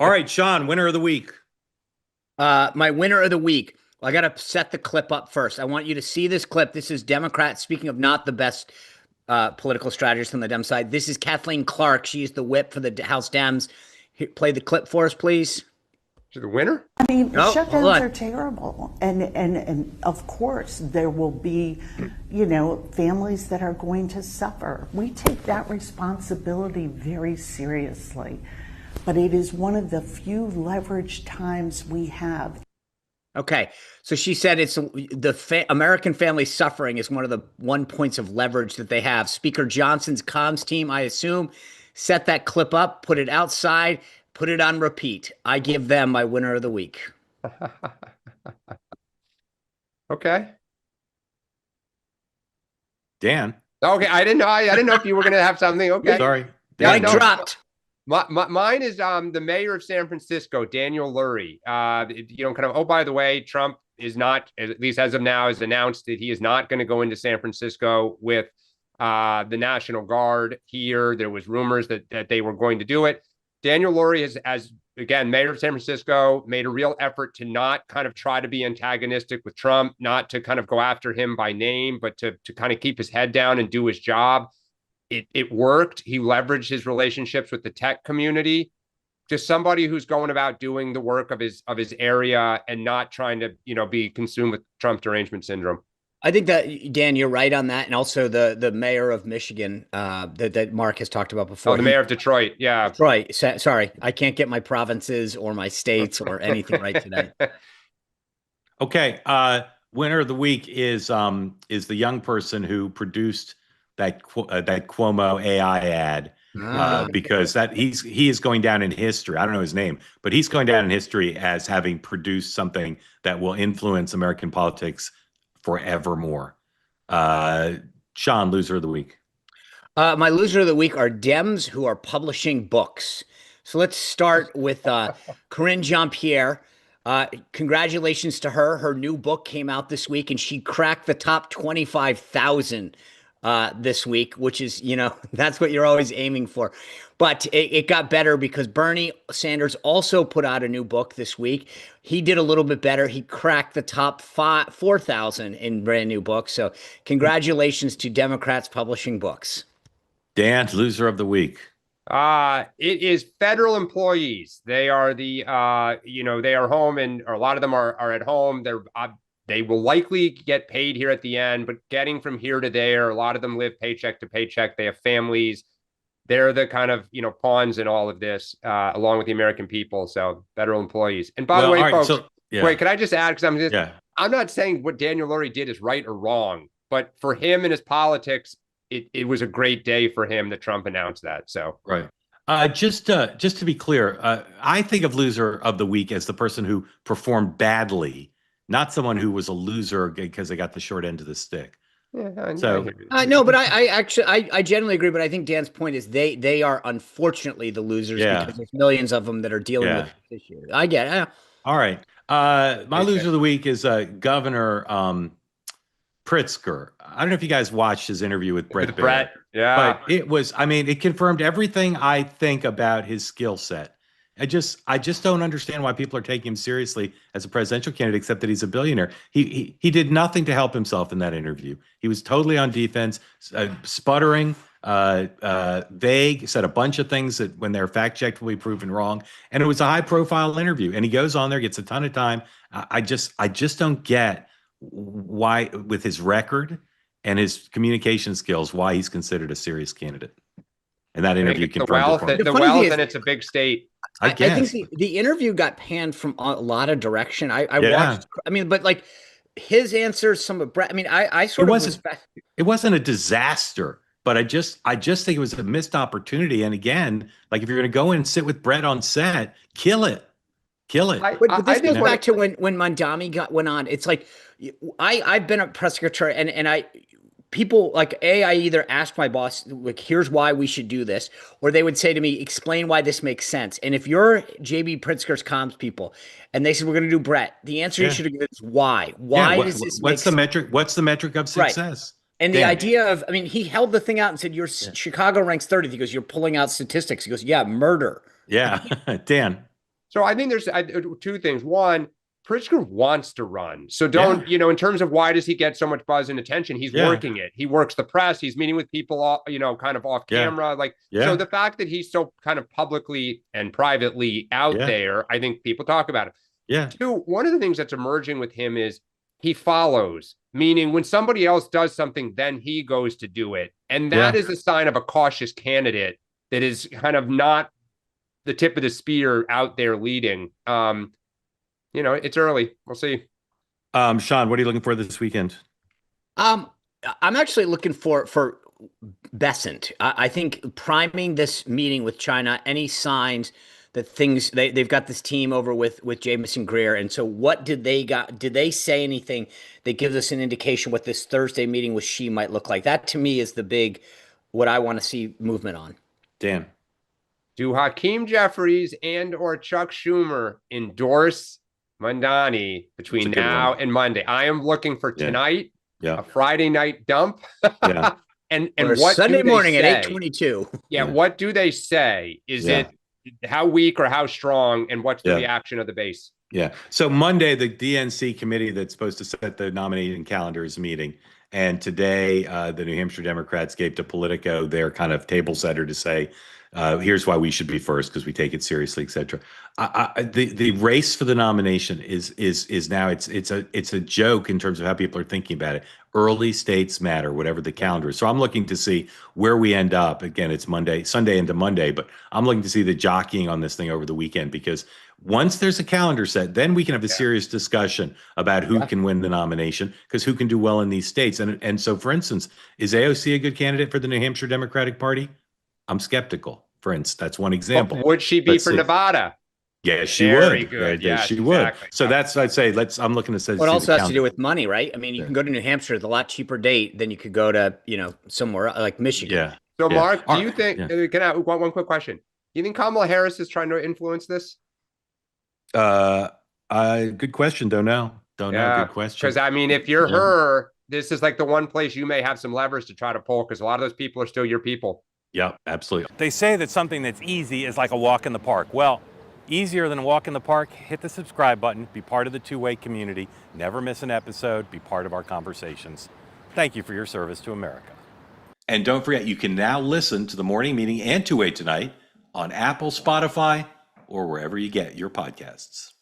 All right, Sean, winner of the week. My winner of the week. Well, I got to set the clip up first. I want you to see this clip. This is Democrats. Speaking of not the best political strategist on the Dem side, this is Kathleen Clark. She's the whip for the House Dems. Play the clip for us, please. The winner? I mean, No, shutdowns are terrible. And of course, there will be, families that are going to suffer. We take that responsibility very seriously. But it is one of the few leveraged times we have. Okay, so she said it's the American family suffering is one of the points of leverage that they have. Speaker Johnson's comms team, I assume, set that clip up, put it outside, put it on repeat. I give them my winner of the week. Okay. Dan. Okay, I didn't know. I didn't know if you were going to have something. Okay. Sorry. I dropped. Mine is the mayor of San Francisco, Daniel Lurie. Oh, by the way, Trump is not, at least as of now, has announced that he is not going to go into San Francisco with the National Guard here. There was rumors that they were going to do it. Daniel Lurie as again, mayor of San Francisco, made a real effort to not kind of try to be antagonistic with Trump, not to kind of go after him by name, but to kind of keep his head down and do his job. It worked. He leveraged his relationships with the tech community. Just somebody who's going about doing the work of his area and not trying to, be consumed with Trump derangement syndrome. I think that, Dan, you're right on that. And also the mayor of Michigan that Mark has talked about before. Oh, the mayor of Detroit. Yeah. Detroit. Sorry. I can't get my provinces or my states or anything right today. Okay. Winner of the week is the young person who produced that Cuomo AI ad because he is going down in history. I don't know his name, but he's going down in history as having produced something that will influence American politics forevermore. Sean, loser of the week. My loser of the week are Dems who are publishing books. So let's start with Karine Jean-Pierre. Congratulations to her. Her new book came out this week, and she cracked the top 25,000 this week, which is, that's what you're always aiming for. But it got better because Bernie Sanders also put out a new book this week. He did a little bit better. He cracked the top 4,000 in brand new books. So congratulations to Democrats publishing books. Dan, loser of the week. It is federal employees. They are they are home, and or a lot of them are at home. They will likely get paid here at the end, but getting from here to there, a lot of them live paycheck to paycheck. They have families. They're the kind of, pawns in all of this, along with the American people. So federal employees. And by the way, folks, wait, can I just add, because I'm not saying what Daniel Lurie did is right or wrong, but for him and his politics, it was a great day for him that Trump announced that. So, right. Just to be clear, I think of loser of the week as the person who performed badly, not someone who was a loser because they got the short end of the stick. Yeah, no, but I generally agree. But I think Dan's point is they are unfortunately the losers because there's millions of them that are dealing with this issue. I get it. All right. My loser of the week is Governor Pritzker. I don't know if you guys watched his interview with Brett. Yeah. But it confirmed everything I think about his skill set. I just don't understand why people are taking him seriously as a presidential candidate, except that he's a billionaire. He did nothing to help himself in that interview. He was totally on defense, sputtering, vague, said a bunch of things that when they're fact checked will be proven wrong. And it was a high profile interview. And he goes on there, gets a ton of time. I just don't get why, with his record and his communication skills, why he's considered a serious candidate. And that interview confirmed the wealth, and it's a big state. I think the interview got panned from a lot of direction. I watched. But like his answers, it wasn't a disaster, but I just think it was a missed opportunity. And again, like if you're going to go in and sit with Brett on set, kill it. But this goes back to when Mondami went on. It's like I've been a press secretary, and people like I either ask my boss, like, here's why we should do this, or they would say to me, explain why this makes sense. And if you're JB Pritzker's comms people and they said, we're going to do Brett, the answer you should have given is why. Why does this what's the metric? What's the metric of success? Right. And the idea of, he held the thing out and said, Chicago ranks 30th. He goes, you're pulling out statistics. He goes, yeah, murder. Yeah. Dan. So I think there's two things. One, Pritzker wants to run. So don't, in terms of why does he get so much buzz and attention? He's working it. He works the press. He's meeting with people, kind of off camera. So the fact that he's so kind of publicly and privately out there, I think people talk about it. Yeah. Two, one of the things that's emerging with him is he follows, meaning when somebody else does something, then he goes to do it. And that is a sign of a cautious candidate that is kind of not the tip of the spear out there leading. It's early. We'll see. Sean, what are you looking for this weekend? I'm actually looking for Besant. I think priming this meeting with China, any signs that they've got this team over with Jamison Greer. And so what did they say anything that gives us an indication what this Thursday meeting with Xi might look like? That to me is what I want to see movement on. Dan. Do Hakeem Jeffries and or Chuck Schumer endorse Mamdani between now and Monday? I am looking for tonight, a Friday night dump. and what Sunday morning at 8:22. What do they say? Is it how weak or how strong, and what's the reaction of the base? Yeah. So Monday, the DNC committee that's supposed to set the nominating calendar is meeting. And today, the New Hampshire Democrats gave to Politico their kind of table setter to say, here's why we should be first because we take it seriously, et cetera. The race for the nomination is now it's a joke in terms of how people are thinking about it. Early states matter, whatever the calendar is. So I'm looking to see where we end up. Again, it's Sunday into Monday, but I'm looking to see the jockeying on this thing over the weekend, because once there's a calendar set, then we can have a serious discussion about who can win the nomination, because who can do well in these states. And so, for instance, is AOC a good candidate for the New Hampshire Democratic Party? I'm skeptical. For instance, that's one example. But would she be for Nevada? Yeah, she Very would. good. Yeah, she would. So that's, I'd say, I'm looking to say. What also has to do with money, right? I mean, you can go to New Hampshire at a lot cheaper date than you could go to, somewhere like Michigan. Yeah. So, Mark, do you think? Can I one quick question? Do you think Kamala Harris is trying to influence this? Good question. Don't know. Good question. Because I mean, if you're her, this is like the one place you may have some levers to try to pull, because a lot of those people are still your people. Yeah, absolutely. They say that something that's easy is like a walk in the park. Well, easier than a walk in the park, hit the subscribe button, be part of the two-way community, never miss an episode, be part of our conversations. Thank you for your service to America. And don't forget, you can now listen to the morning meeting and Two-Way Tonight on Apple, Spotify, or wherever you get your podcasts.